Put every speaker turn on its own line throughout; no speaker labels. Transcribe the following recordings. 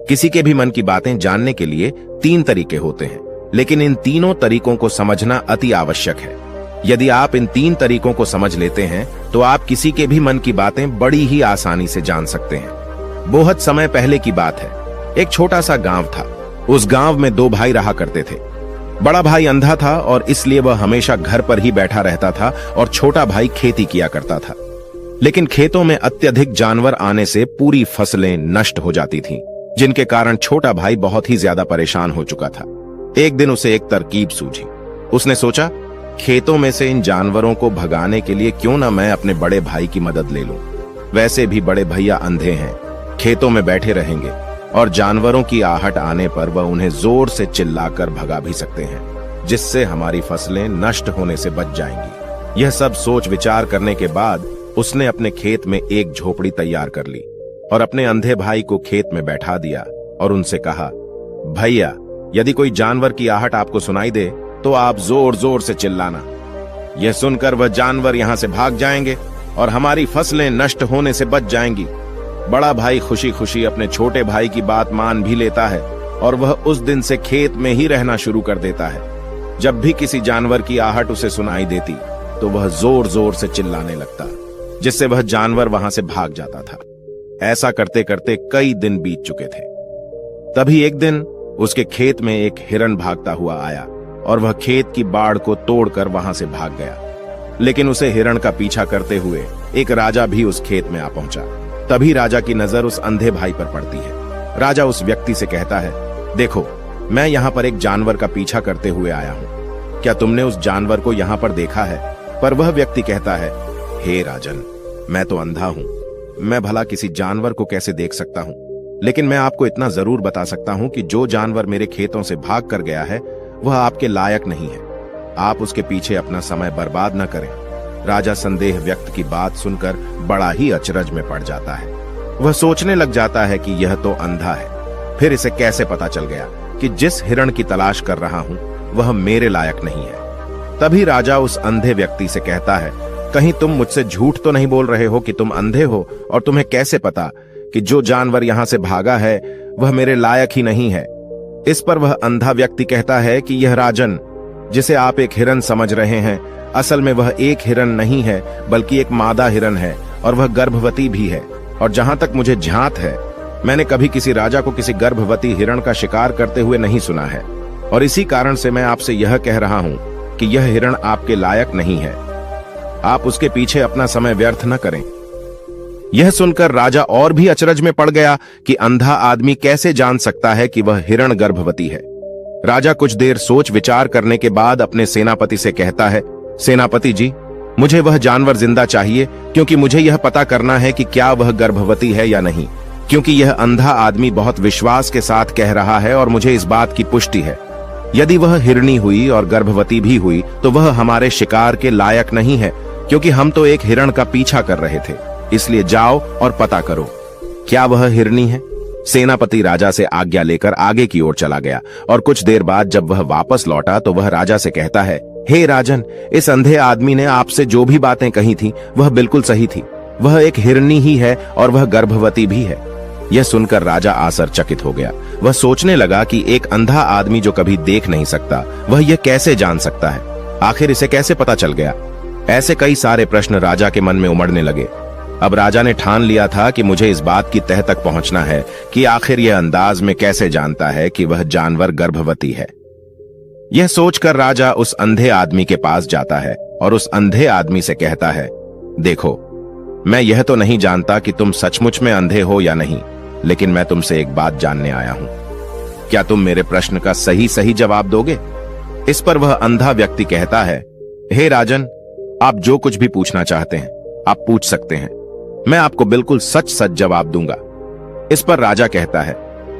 किसी के भी मन की बातें जानने के लिए 3 तरीके होते हैं, लेकिन इन तीनों तरीकों को समझना अति आवश्यक है। यदि आप इन 3 तरीकों को समझ लेते हैं तो आप किसी के भी मन की बातें बड़ी ही आसानी से जान सकते हैं। बहुत समय पहले की बात है। एक छोटा सा गांव था। उस गांव में 2 भाई रहा करते थे। बड़ा भाई अंधा था और इसलिए वह हमेशा घर पर ही बैठा रहता था और छोटा भाई खेती किया करता था। लेकिन खेतों में अत्यधिक जानवर आने से पूरी फसलें नष्ट हो जाती थीं, जिनके कारण छोटा भाई बहुत ही ज्यादा परेशान हो चुका था। एक दिन उसे एक तरकीब सूझी। उसने सोचा, खेतों में से इन जानवरों को भगाने के लिए क्यों ना मैं अपने बड़े भाई की मदद ले लूं। वैसे भी बड़े भैया अंधे हैं, खेतों में बैठे रहेंगे और जानवरों की आहट आने पर वह उन्हें जोर से चिल्लाकर भगा भी सकते हैं, जिससे हमारी फसलें नष्ट होने से बच जाएंगी। यह सब सोच विचार करने के बाद उसने अपने खेत में एक झोपड़ी तैयार कर ली और अपने अंधे भाई को खेत में बैठा दिया और उनसे कहा, भैया, यदि कोई जानवर की आहट आपको सुनाई दे तो आप जोर जोर से चिल्लाना। यह सुनकर वह जानवर यहां से भाग जाएंगे और हमारी फसलें नष्ट होने से बच जाएंगी। बड़ा भाई खुशी खुशी अपने छोटे भाई की बात मान भी लेता है और वह उस दिन से खेत में ही रहना शुरू कर देता है। जब भी किसी जानवर की आहट उसे सुनाई देती तो वह जोर जोर से चिल्लाने लगता, जिससे वह जानवर वहां से भाग जाता था। ऐसा करते करते कई दिन बीत चुके थे। तभी एक दिन उसके खेत में एक हिरण भागता हुआ आया और वह खेत की बाड़ को तोड़कर वहां से भाग गया। लेकिन उसे हिरण का पीछा करते हुए एक राजा भी उस खेत में आ पहुंचा। तभी राजा की नजर उस अंधे भाई पर पड़ती है। राजा उस व्यक्ति से कहता है, देखो, मैं यहाँ पर एक जानवर का पीछा करते हुए आया हूँ। क्या तुमने उस जानवर को यहाँ पर देखा है? पर वह व्यक्ति कहता है, हे राजन, मैं तो अंधा हूँ, मैं भला किसी जानवर को कैसे देख सकता हूँ? लेकिन मैं आपको इतना जरूर बता सकता हूँ कि जो जानवर मेरे खेतों से भाग कर गया है वह आपके लायक नहीं है। आप उसके पीछे अपना समय बर्बाद न करें। राजा संदेह व्यक्त की बात सुनकर बड़ा ही अचरज में पड़ जाता है। वह सोचने लग जाता है कि यह तो अंधा है, फिर इसे कैसे पता चल गया कि जिस हिरण की तलाश कर रहा हूं वह मेरे लायक नहीं है। तभी राजा उस अंधे व्यक्ति से कहता है, कहीं तुम मुझसे झूठ तो नहीं बोल रहे हो कि तुम अंधे हो और तुम्हें कैसे पता कि जो जानवर यहां से भागा है वह मेरे लायक ही नहीं है? इस पर वह अंधा व्यक्ति कहता है कि यह राजन, जिसे आप एक हिरण समझ रहे हैं, असल में वह एक हिरण नहीं है बल्कि एक मादा हिरण है और वह गर्भवती भी है। और जहां तक मुझे ध्यात है, मैंने कभी किसी राजा को किसी गर्भवती हिरण का शिकार करते हुए नहीं सुना है। और इसी कारण से मैं आपसे यह कह रहा हूं कि यह हिरण आपके लायक नहीं है। आप उसके पीछे अपना समय व्यर्थ न करें। यह सुनकर राजा और भी अचरज में पड़ गया कि अंधा आदमी कैसे जान सकता है कि वह हिरण गर्भवती है। राजा कुछ देर सोच विचार करने के बाद अपने सेनापति से कहता है, सेनापति जी, मुझे वह जानवर जिंदा चाहिए, क्योंकि मुझे यह पता करना है कि क्या वह गर्भवती है या नहीं। क्योंकि यह अंधा आदमी बहुत विश्वास के साथ कह रहा है और मुझे इस बात की पुष्टि है। यदि वह हिरणी हुई और गर्भवती भी हुई तो वह हमारे शिकार के लायक नहीं है, क्योंकि हम तो एक हिरण का पीछा कर रहे थे। इसलिए जाओ और पता करो, क्या वह हिरणी है? सेनापति राजा से आज्ञा लेकर आगे की ओर चला गया और कुछ देर बाद जब वह वापस लौटा तो वह राजा से कहता है, हे राजन, इस अंधे आदमी ने आपसे जो भी बातें कही थी वह बिल्कुल सही थी। वह एक हिरणी ही है और वह गर्भवती भी है। यह सुनकर राजा आश्चर्यचकित हो गया। वह सोचने लगा कि एक अंधा आदमी जो कभी देख नहीं सकता, वह यह कैसे जान सकता है? आखिर इसे कैसे पता चल गया? ऐसे कई सारे प्रश्न राजा के मन में उमड़ने लगे। अब राजा ने ठान लिया था कि मुझे इस बात की तह तक पहुंचना है कि आखिर यह अंदाज में कैसे जानता है कि वह जानवर गर्भवती है। यह सोचकर राजा उस अंधे आदमी के पास जाता है और उस अंधे आदमी से कहता है, देखो, मैं यह तो नहीं जानता कि तुम सचमुच में अंधे हो या नहीं, लेकिन मैं तुमसे एक बात जानने आया हूं। क्या तुम मेरे प्रश्न का सही सही जवाब दोगे? इस पर वह अंधा व्यक्ति कहता है, हे राजन, आप जो कुछ भी पूछना चाहते हैं आप पूछ सकते हैं। मैं आपको बिल्कुल सच सच जवाब दूंगा। इस पर राजा कहता है,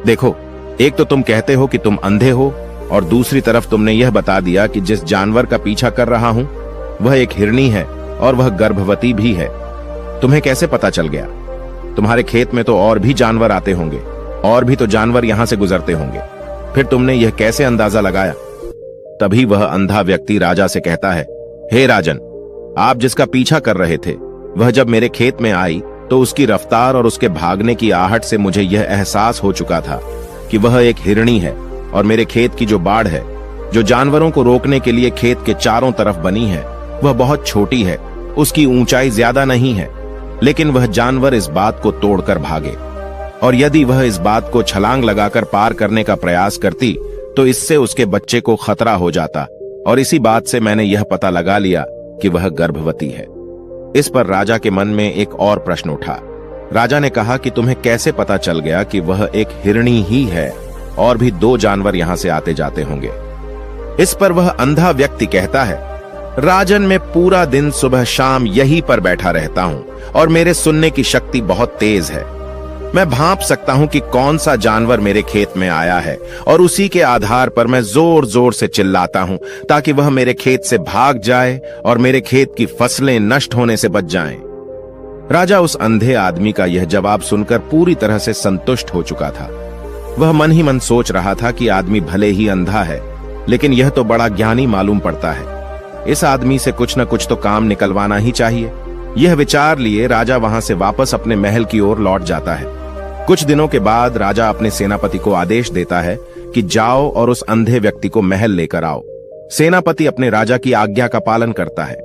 देखो, एक तो तुम कहते हो कि तुम अंधे हो और दूसरी तरफ तुमने यह बता दिया कि जिस जानवर का पीछा कर रहा हूं वह एक हिरणी है और वह गर्भवती भी है। तुम्हें कैसे पता चल गया? तुम्हारे खेत में तो और भी जानवर आते होंगे, और भी तो जानवर यहां से गुजरते होंगे, फिर तुमने यह कैसे अंदाजा लगाया? तभी वह अंधा व्यक्ति राजा से कहता है, हे राजन, आप जिसका पीछा कर रहे थे वह जब मेरे खेत में आई तो उसकी रफ्तार और उसके भागने की आहट से मुझे यह एहसास हो चुका था कि वह एक हिरणी है और मेरे खेत की जो बाड़ है, जो जानवरों को रोकने के लिए खेत के चारों तरफ बनी है, वह बहुत छोटी है। उसकी ऊंचाई ज्यादा नहीं है, लेकिन वह जानवर इस बात को तोड़कर भागे, और यदि वह इस बात को छलांग लगाकर पार करने का प्रयास करती तो इससे उसके बच्चे को खतरा हो जाता। और इसी बात से मैंने यह पता लगा लिया कि वह गर्भवती है। इस पर राजा के मन में एक और प्रश्न उठा। राजा ने कहा कि तुम्हें कैसे पता चल गया कि वह एक हिरणी ही है, और भी 2 जानवर यहां से आते जाते होंगे। इस पर वह अंधा व्यक्ति कहता है, राजन, मैं पूरा दिन सुबह शाम यहीं पर बैठा रहता हूं और मेरे सुनने की शक्ति बहुत तेज है। मैं भांप सकता हूं कि कौन सा जानवर मेरे खेत में आया है, और उसी के आधार पर मैं जोर जोर से चिल्लाता हूं ताकि वह मेरे खेत से भाग जाए और मेरे खेत की फसलें नष्ट होने से बच जाएं। राजा उस अंधे आदमी का यह जवाब सुनकर पूरी तरह से संतुष्ट हो चुका था। वह मन ही मन सोच रहा था कि आदमी भले ही अंधा है, लेकिन यह तो बड़ा ज्ञानी मालूम पड़ता है। इस आदमी से कुछ न कुछ तो काम निकलवाना ही चाहिए। यह विचार लिए राजा वहां से वापस अपने महल की ओर लौट जाता है। कुछ दिनों के बाद राजा अपने सेनापति को आदेश देता है कि जाओ और उस अंधे व्यक्ति को महल लेकर आओ। सेनापति अपने राजा की आज्ञा का पालन करता है।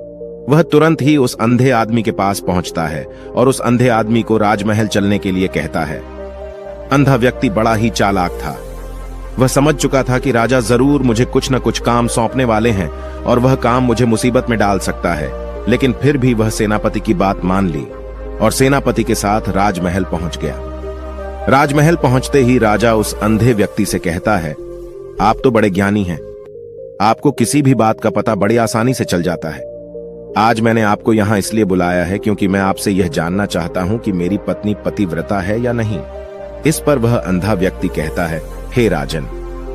वह तुरंत ही उस अंधे आदमी के पास पहुंचता है और उस अंधे आदमी को राजमहल चलने के लिए कहता है। अंधा व्यक्ति बड़ा ही चालाक था। वह समझ चुका था कि राजा जरूर मुझे कुछ न कुछ काम सौंपने वाले हैं और वह काम मुझे मुसीबत में डाल सकता है, लेकिन फिर भी वह सेनापति की बात मान ली और सेनापति के साथ राजमहल पहुंच गया। राजमहल पहुंचते ही राजा उस अंधे व्यक्ति से कहता है, आप तो बड़े ज्ञानी हैं, आपको किसी भी बात का पता बड़ी आसानी से चल जाता है। आज मैंने आपको यहां इसलिए बुलाया है क्योंकि मैं आपसे यह जानना चाहता हूं कि मेरी पत्नी पतिव्रता है या नहीं। इस पर वह अंधा व्यक्ति कहता है, हे राजन,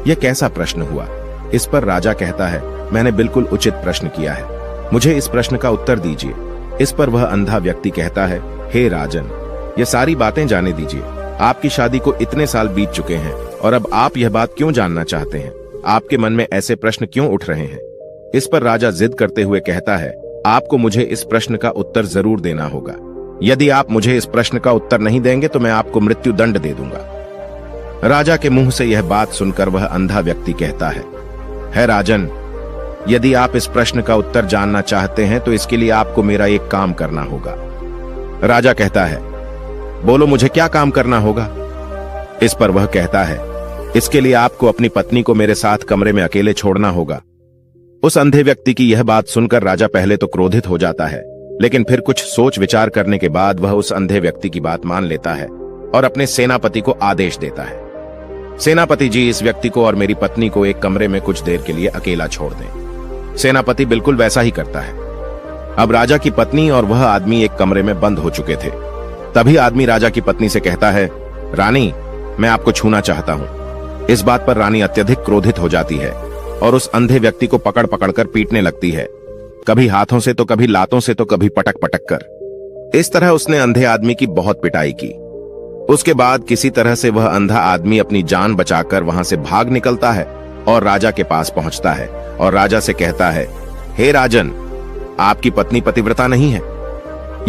यह कैसा प्रश्न हुआ। इस पर राजा कहता है, मैंने बिल्कुल उचित प्रश्न किया है, मुझे इस प्रश्न का उत्तर दीजिए। इस पर वह अंधा व्यक्ति कहता है, हे राजन, ये सारी बातें जाने दीजिए। आपकी शादी को इतने साल बीत चुके हैं और अब आप यह बात क्यों जानना चाहते हैं? आपके मन में ऐसे प्रश्न क्यों उठ रहे हैं? इस पर राजा जिद करते हुए कहता है, आपको मुझे इस प्रश्न का उत्तर जरूर देना होगा। यदि आप मुझे इस प्रश्न का उत्तर नहीं देंगे तो मैं आपको मृत्यु दंड दे दूंगा। राजा के मुंह से यह बात सुनकर वह अंधा व्यक्ति कहता है राजन, यदि आप इस प्रश्न का उत्तर जानना चाहते हैं तो इसके लिए आपको मेरा एक काम करना होगा। राजा कहता है, बोलो मुझे क्या काम करना होगा? इस पर वह कहता है, इसके लिए आपको अपनी पत्नी को मेरे साथ कमरे में अकेले छोड़ना होगा। उस अंधे व्यक्ति की यह बात सुनकर राजा पहले तो क्रोधित हो जाता है, लेकिन फिर कुछ सोच विचार करने के बाद वह उस अंधे व्यक्ति की बात मान लेता है और अपने सेनापति को आदेश देता है, सेनापति जी, इस व्यक्ति को और मेरी पत्नी को एक कमरे में कुछ देर के लिए अकेला छोड़ दें। सेनापति बिल्कुल वैसा ही करता है। अब राजा की पत्नी और वह आदमी एक कमरे में बंद हो चुके थे। तभी आदमी राजा की पत्नी से कहता है, रानी, मैं आपको छूना चाहता हूं। इस बात पर रानी अत्यधिक क्रोधित हो जाती है और उस अंधे व्यक्ति को पकड़ पकड़कर पीटने लगती है, कभी हाथों से तो कभी लातों से तो कभी पटक पटक कर। इस तरह उसने अंधे आदमी की बहुत पिटाई की। उसके बाद किसी तरह से वह अंधा आदमी अपनी जान बचाकर वहां से भाग निकलता है और राजा के पास पहुंचता है और राजा से कहता है, हे राजन, आपकी पत्नी पतिव्रता नहीं है।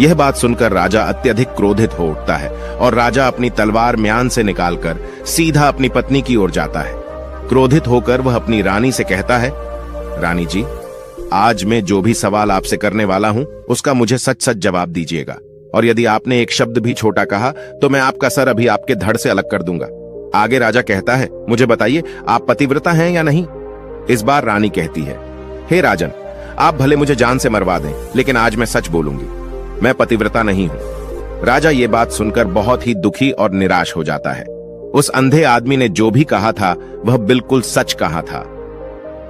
यह बात सुनकर राजा अत्यधिक क्रोधित हो उठता है और राजा अपनी तलवार म्यान से निकालकर सीधा अपनी पत्नी की ओर जाता है। क्रोधित होकर वह अपनी रानी से कहता है, रानी जी, आज मैं जो भी सवाल आपसे करने वाला हूं उसका मुझे सच सच जवाब दीजिएगा, और यदि आपने एक शब्द भी छोटा कहा तो मैं आपका सर अभी आपके धड़ से अलग कर दूंगा। आगे राजा कहता है, मुझे बताइए, आप पतिव्रता हैं या नहीं? इस बार रानी कहती है, हे राजन, आप भले मुझे जान से मरवा दें, लेकिन आज मैं सच बोलूंगी, मैं पतिव्रता नहीं हूं। राजा ये बात सुनकर बहुत ही दुखी और निराश हो जाता है। उस अंधे आदमी ने जो भी कहा था वह बिल्कुल सच कहा था।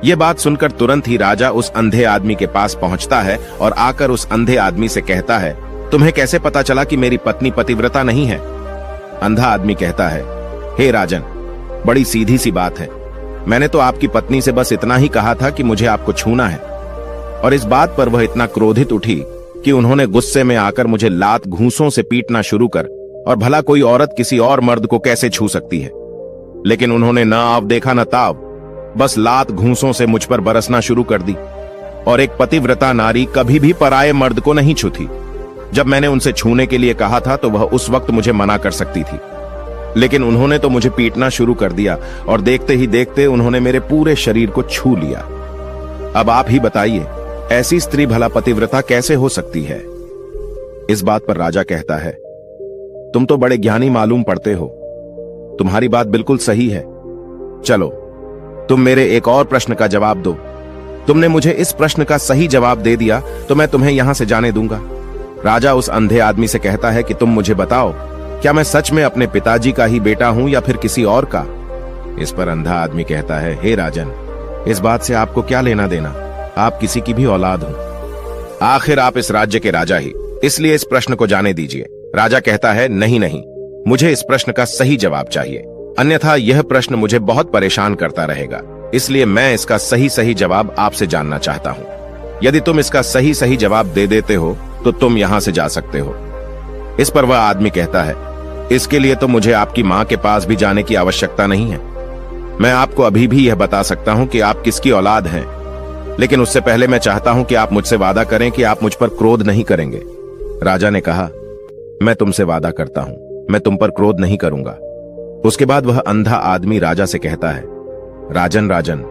यह बात सुनकर तुरंत ही राजा उस अंधे आदमी के पास पहुंचता है और आकर उस अंधे आदमी से कहता है, तुम्हें कैसे पता चला कि मेरी पत्नी पतिव्रता नहीं है? अंधा आदमी कहता है, हे राजन, बड़ी सीधी सी बात है, मैंने तो आपकी पत्नी से बस इतना ही कहा था कि मुझे आपको छूना है। और इस बात पर वह इतना क्रोधित उठी कि उन्होंने गुस्से में आकर मुझे लात घूंसों से पीटना शुरू कर, और भला कोई औरत किसी और मर्द को कैसे छू सकती है? लेकिन उन्होंने न आव देखा न ताव, बस लात घूंसों से मुझ पर बरसना शुरू कर दी। और एक पतिव्रता नारी कभी भी पराये मर्द को नहीं छूती। जब मैंने उनसे छूने के लिए कहा था तो वह उस वक्त मुझे मना कर सकती थी, लेकिन उन्होंने तो मुझे पीटना शुरू कर दिया और देखते ही देखते उन्होंने मेरे पूरे शरीर को छू लिया। अब आप ही बताइए, ऐसी स्त्री भला पतिव्रता कैसे हो सकती है? इस बात पर राजा कहता है, तुम तो बड़े ज्ञानी मालूम पड़ते हो, तुम्हारी बात बिल्कुल सही है। चलो तुम मेरे एक और प्रश्न का जवाब दो। तुमने मुझे इस प्रश्न का सही जवाब दे दिया तो मैं तुम्हें यहां से जाने दूंगा। राजा उस अंधे आदमी से कहता है कि तुम मुझे बताओ, क्या मैं सच में अपने पिताजी का ही बेटा हूं या फिर किसी और का? इस पर अंधा आदमी कहता है, हे राजन, इस बात से आपको क्या लेना देना, आप किसी की भी औलाद हो। आखिर आप इस राज्य के राजा ही, इसलिए इस प्रश्न को जाने दीजिए। राजा कहता है, नहीं नहीं, मुझे इस प्रश्न का सही जवाब चाहिए, अन्यथा यह प्रश्न मुझे बहुत परेशान करता रहेगा, इसलिए मैं इसका सही सही जवाब आपसे जानना चाहता हूं। यदि तुम इसका सही सही जवाब दे देते हो तो तुम यहां से जा सकते हो। इस पर वह आदमी कहता है, इसके लिए तो मुझे आपकी मां के पास भी जाने की आवश्यकता नहीं है। मैं आपको अभी भी यह बता सकता हूं कि आप किसकी औलाद हैं, लेकिन उससे पहले मैं चाहता हूं कि आप मुझसे वादा करें कि आप मुझ पर क्रोध नहीं करेंगे। राजा ने कहा, मैं तुमसे वादा करता हूं, मैं तुम पर क्रोध नहीं करूंगा। उसके बाद वह अंधा आदमी राजा से कहता है, राजन राजन,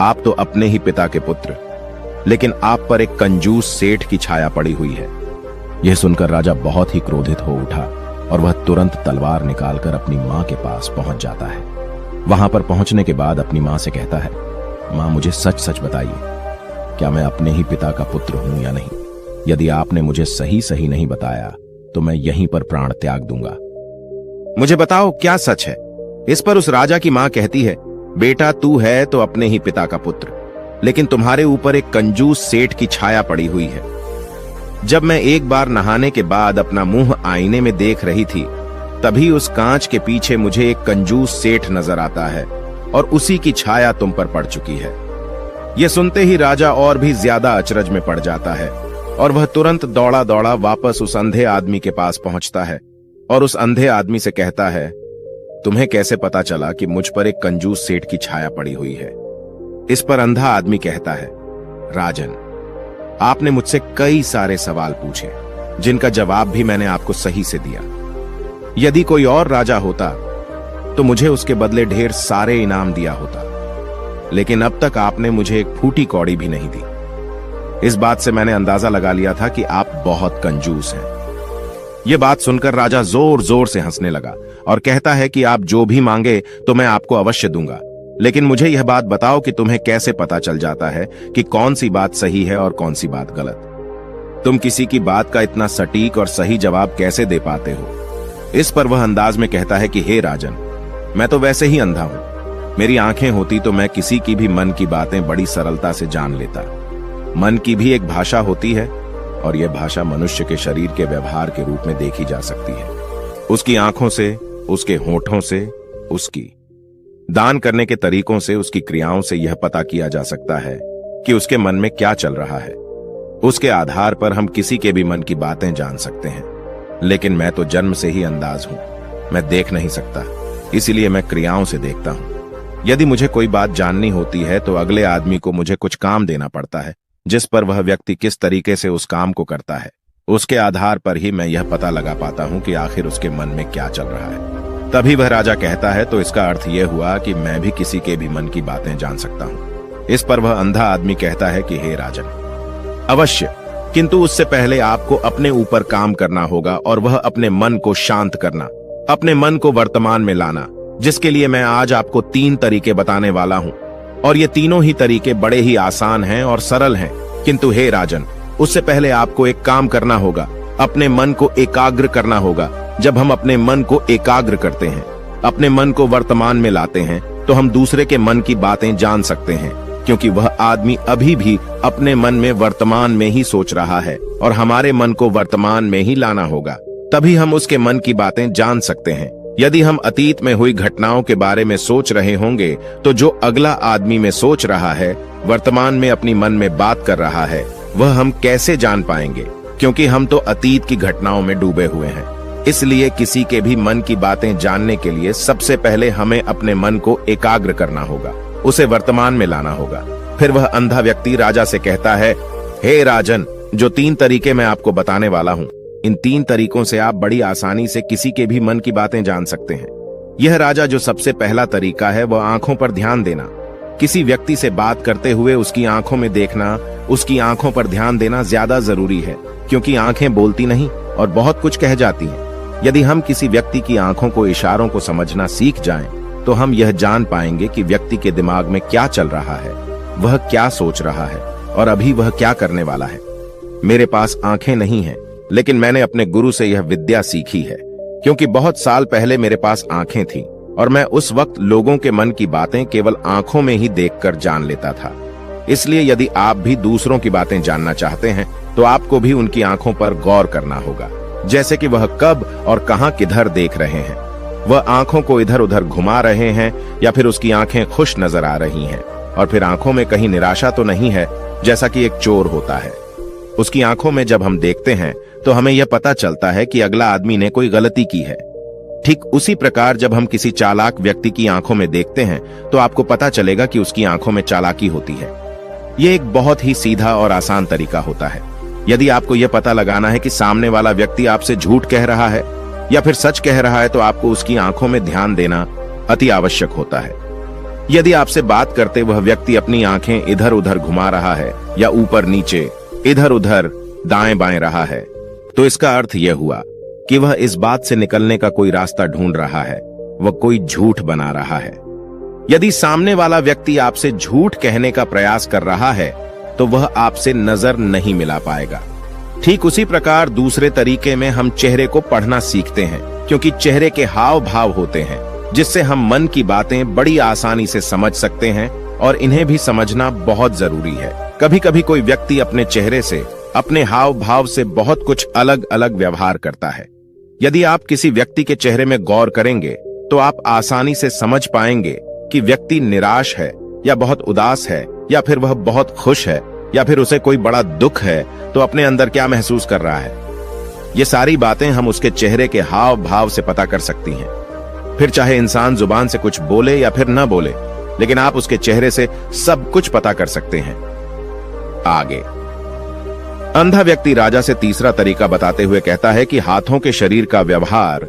आप तो अपने ही पिता के पुत्र, लेकिन आप पर एक कंजूस सेठ की छाया पड़ी हुई है। यह सुनकर राजा बहुत ही क्रोधित हो उठा और वह तुरंत तलवार निकालकर अपनी मां के पास पहुंच जाता है। वहां पर पहुंचने के बाद अपनी मां से कहता है, मां मुझे सच सच बताइए, क्या मैं अपने ही पिता का पुत्र हूं या नहीं? यदि आपने मुझे सही सही नहीं बताया तो मैं यहीं पर प्राण त्याग दूंगा। मुझे बताओ क्या सच है? इस पर उस राजा की मां कहती है, बेटा तू है तो अपने ही पिता का पुत्र, लेकिन तुम्हारे ऊपर एक कंजूस सेठ की छाया पड़ी हुई है। जब मैं एक बार नहाने के बाद अपना मुंह आईने में देख रही थी, तभी उस कांच के पीछे मुझे एक कंजूस सेठ नजर आता है और उसी की छाया तुम पर पड़ चुकी है। यह सुनते ही राजा और भी ज्यादा अचरज में पड़ जाता है और वह तुरंत दौड़ा दौड़ा वापस उस अंधे आदमी के पास पहुंचता है और उस अंधे आदमी से कहता है, तुम्हें कैसे पता चला कि मुझ पर एक कंजूस सेठ की छाया पड़ी हुई है? इस पर अंधा आदमी कहता है, राजन, आपने मुझसे कई सारे सवाल पूछे जिनका जवाब भी मैंने आपको सही से दिया। यदि कोई और राजा होता तो मुझे उसके बदले ढेर सारे इनाम दिया होता, लेकिन अब तक आपने मुझे एक फूटी कौड़ी भी नहीं दी। इस बात से मैंने अंदाजा लगा लिया था कि आप बहुत कंजूस हैं। यह बात सुनकर राजा जोर जोर से हंसने लगा और कहता है कि आप जो भी मांगे तो मैं आपको अवश्य दूंगा, लेकिन मुझे यह बात बताओ कि तुम्हें कैसे पता चल जाता है कि कौन सी बात सही है और कौन सी बात गलत? तुम किसी की बात का इतना सटीक और सही जवाब कैसे दे पाते हो? इस पर वह अंदाज में कहता है कि हे राजन, मैं तो वैसे ही अंधा हूं। मेरी आंखें होती तो मैं किसी की भी मन की बातें बड़ी सरलता से जान लेता। मन की भी एक भाषा होती है और यह भाषा मनुष्य के शरीर के व्यवहार के रूप में देखी जा सकती है। उसकी आंखों से, उसके होठों से, उसकी दान करने के तरीकों से, उसकी क्रियाओं से यह पता किया जा सकता है कि उसके मन में क्या चल रहा है। उसके आधार पर हम किसी के भी मन की बातें जान सकते हैं, लेकिन मैं तो जन्म से ही अंधाज हूं, मैं देख नहीं सकता, इसीलिए मैं क्रियाओं से देखता हूं। यदि मुझे कोई बात जाननी होती है तो अगले आदमी को मुझे कुछ काम देना पड़ता है, जिस पर वह व्यक्ति किस तरीके से उस काम को करता है, उसके आधार पर ही मैं यह पता लगा पाता हूं कि आखिर उसके मन में क्या चल रहा है। तभी वह राजा कहता है, तो इसका अर्थ यह हुआ कि मैं भी किसी के भी मन की बातें जान सकता हूं। इस पर वह अंधा आदमी कहता है कि हे राजन, अवश्य, किंतु उससे पहले आपको अपने ऊपर काम करना होगा और वह अपने मन को शांत करना, अपने मन को वर्तमान में लाना, जिसके लिए मैं आज आपको 3 तरीके बताने वाला हूं। और ये तीनों ही तरीके बड़े ही आसान हैं और सरल हैं, किंतु हे राजन, उससे पहले आपको एक काम करना होगा, अपने मन को एकाग्र करना होगा। जब हम अपने मन को एकाग्र करते हैं, अपने मन को वर्तमान में लाते हैं, तो हम दूसरे के मन की बातें जान सकते हैं, क्योंकि वह आदमी अभी भी अपने मन में वर्तमान में ही सोच रहा है और हमारे मन को वर्तमान में ही लाना होगा, तभी हम उसके मन की बातें जान सकते हैं। यदि हम अतीत में हुई घटनाओं के बारे में सोच रहे होंगे तो जो अगला आदमी में सोच रहा है, वर्तमान में अपनी मन में बात कर रहा है, वह हम कैसे जान पाएंगे? क्योंकि हम तो अतीत की घटनाओं में डूबे हुए हैं। इसलिए किसी के भी मन की बातें जानने के लिए सबसे पहले हमें अपने मन को एकाग्र करना होगा, उसे वर्तमान में लाना होगा। फिर वह अंधा व्यक्ति राजा से कहता है, हे राजन, जो 3 तरीके मैं आपको बताने वाला हूं, इन 3 तरीकों से आप बड़ी आसानी से किसी के भी मन की बातें जान सकते हैं। यह राजा जो सबसे पहला तरीका है वह आंखों पर ध्यान देना। किसी व्यक्ति से बात करते हुए उसकी आंखों में देखना, उसकी आंखों पर ध्यान देना ज्यादा जरूरी है, क्योंकि आंखें बोलती नहीं और बहुत कुछ कह जाती हैं। यदि हम किसी व्यक्ति की आंखों को, इशारों को समझना सीख जाएं, तो हम यह जान पाएंगे कि व्यक्ति के दिमाग में क्या चल रहा है, वह क्या सोच रहा है और अभी वह क्या करने वाला है। मेरे पास आंखें नहीं हैं, लेकिन मैंने अपने गुरु से यह विद्या सीखी है, क्योंकि बहुत साल पहले मेरे पास आंखें थीं और मैं उस वक्त लोगों के मन की बातें केवल आंखों में ही देखकर जान लेता था। इसलिए यदि आप भी दूसरों की बातें जानना चाहते हैं, तो आपको भी उनकी आंखों पर गौर करना होगा, जैसे कि वह कब और कहां किधर देख रहे हैं। वह आंखों को इधर उधर घुमा रहे हैं या फिर उसकी आंखें खुश नजर आ रही हैं, और फिर आंखों में कहीं निराशा तो नहीं है, जैसा कि एक चोर होता है। उसकी आंखों में जब हम देखते हैं तो हमें यह पता चलता है कि अगला आदमी ने कोई गलती की है। ठीक उसी प्रकार जब हम किसी चालाक व्यक्ति की आंखों में देखते हैं तो आपको पता चलेगा कि उसकी आंखों में चालाकी होती है। यह एक बहुत ही सीधा और आसान तरीका होता है। यदि आपको यह पता लगाना है कि सामने वाला व्यक्ति आपसे झूठ कह रहा है या फिर सच कह रहा है, तो आपको उसकी आंखों में ध्यान देना अति आवश्यक होता है। यदि आपसे बात करते वह व्यक्ति अपनी आंखें इधर उधर घुमा रहा है या ऊपर नीचे, इधर उधर दाएं बाएं रहा है, तो इसका अर्थ यह हुआ कि वह इस बात से निकलने का कोई रास्ता ढूंढ रहा है, वह कोई झूठ बना रहा है। यदि सामने वाला व्यक्ति आपसे झूठ कहने का प्रयास कर रहा है, तो वह आपसे नजर नहीं मिला पाएगा। ठीक उसी प्रकार दूसरे तरीके में हम चेहरे को पढ़ना सीखते हैं, क्योंकि चेहरे के हाव भाव होते हैं, जिससे हम मन की बातें बड़ी आसानी से समझ सकते हैं, और इन्हें भी समझना बहुत जरूरी है। कभी कभी कोई व्यक्ति अपने चेहरे से, अपने हाव भाव से बहुत कुछ अलग अलग व्यवहार करता है। यदि आप किसी व्यक्ति के चेहरे में गौर करेंगे तो आप आसानी से समझ पाएंगे कि व्यक्ति निराश है या बहुत उदास है, या फिर वह बहुत खुश है, या फिर उसे कोई बड़ा दुख है तो अपने अंदर क्या महसूस कर रहा है। ये सारी बातें हम उसके चेहरे के हाव भाव से पता कर सकती हैं। फिर चाहे इंसान जुबान से कुछ बोले या फिर न बोले, लेकिन आप उसके चेहरे से सब कुछ पता कर सकते हैं। आगे अंधा व्यक्ति राजा से तीसरा तरीका बताते हुए कहता है कि हाथों के शरीर का व्यवहार,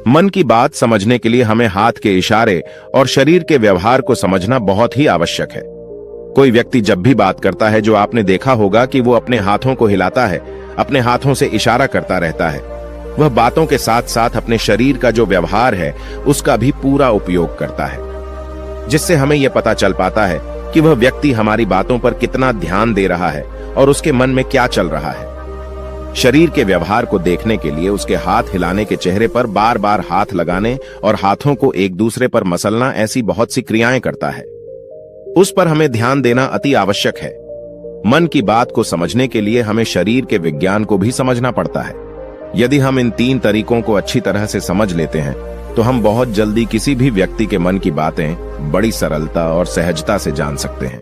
मन की बात समझने के लिए हमें हाथ के इशारे और शरीर के व्यवहार को समझना बहुत ही आवश्यक है। कोई व्यक्ति जब भी बात करता है, जो आपने देखा होगा कि वो अपने हाथों को हिलाता है, अपने हाथों से इशारा करता रहता है। वह बातों के साथ साथ अपने शरीर का जो व्यवहार है उसका भी पूरा उपयोग करता है, जिससे हमें यह पता चल पाता है कि वह व्यक्ति हमारी बातों पर कितना ध्यान दे रहा है और उसके मन में क्या चल रहा है। शरीर के व्यवहार को देखने के लिए उसके हाथ हिलाने के चेहरे पर बार बार हाथ लगाने और हाथों को एक दूसरे पर मसलना, ऐसी बहुत सी क्रियाएं करता है। उस पर हमें ध्यान देना अति आवश्यक है। मन की बात को समझने के लिए हमें शरीर के विज्ञान को भी समझना पड़ता है। यदि हम इन 3 तरीकों को अच्छी तरह से समझ लेते हैं, तो हम बहुत जल्दी किसी भी व्यक्ति के मन की बातें बड़ी सरलता और सहजता से जान सकते हैं।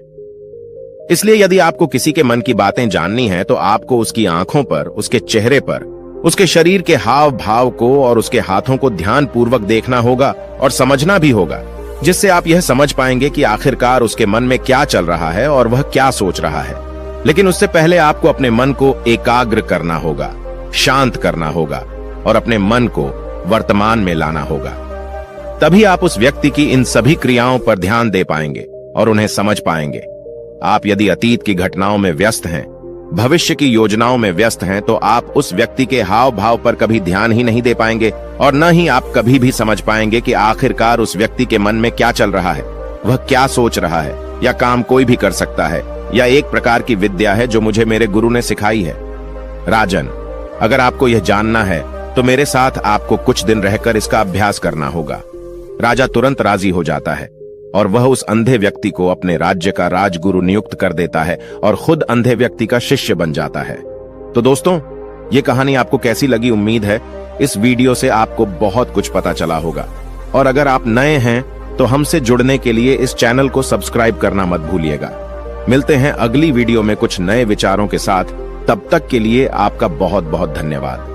इसलिए यदि आपको किसी के मन की बातें जाननी है, तो आपको उसकी आंखों पर, उसके चेहरे पर, उसके शरीर के हाव भाव को और उसके हाथों को ध्यान पूर्वक देखना होगा और समझना भी होगा, जिससे आप यह समझ पाएंगे कि आखिरकार उसके मन में क्या चल रहा है और वह क्या सोच रहा है। लेकिन उससे पहले आपको अपने मन को एकाग्र करना होगा, शांत करना होगा और अपने मन को वर्तमान में लाना होगा। तभी आप उस व्यक्ति की इन सभी क्रियाओं पर ध्यान दे पाएंगे और उन्हें समझ पाएंगे। आप यदि अतीत की घटनाओं में व्यस्त हैं, भविष्य की योजनाओं में व्यस्त हैं, तो आप उस व्यक्ति के हाव भाव पर कभी ध्यान ही नहीं दे पाएंगे, और न ही आप कभी भी समझ पाएंगे कि आखिरकार उस व्यक्ति के मन में क्या चल रहा है, वह क्या सोच रहा है। या काम कोई भी कर सकता है, या एक प्रकार की विद्या है जो मुझे मेरे गुरु ने सिखाई है। राजन, अगर आपको यह जानना है तो मेरे साथ आपको कुछ दिन रहकर इसका अभ्यास करना होगा। राजा तुरंत राजी हो जाता है और वह उस अंधे व्यक्ति को अपने राज्य का राजगुरु नियुक्त कर देता है और खुद अंधे व्यक्ति का शिष्य बन जाता है। तो दोस्तों, ये कहानी आपको कैसी लगी? उम्मीद है इस वीडियो से आपको बहुत कुछ पता चला होगा। और अगर आप नए हैं तो हमसे जुड़ने के लिए इस चैनल को सब्सक्राइब करना मत भूलिएगा। मिलते हैं अगली वीडियो में कुछ नए विचारों के साथ। तब तक के लिए आपका बहुत बहुत धन्यवाद।